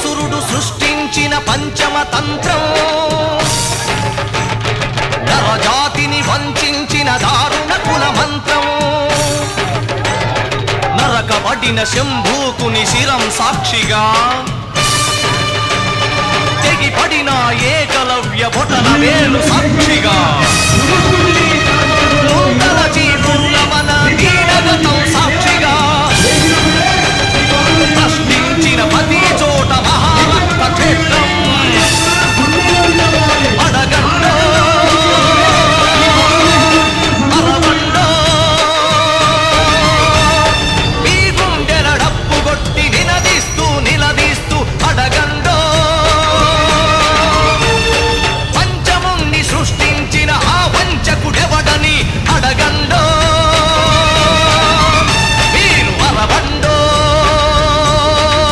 అసురుడు సృష్టించిన పంచమ తంత్రం, నరజాతిని వంచిన దారుణ కుల మంత్రం, నరకబడిన శంభూకుని శిరం సాక్షిగా తెగిపడిన ఏకలవ్య బొటన వేలు సాక్షిగా నూతన జీవుల మన దీనగతం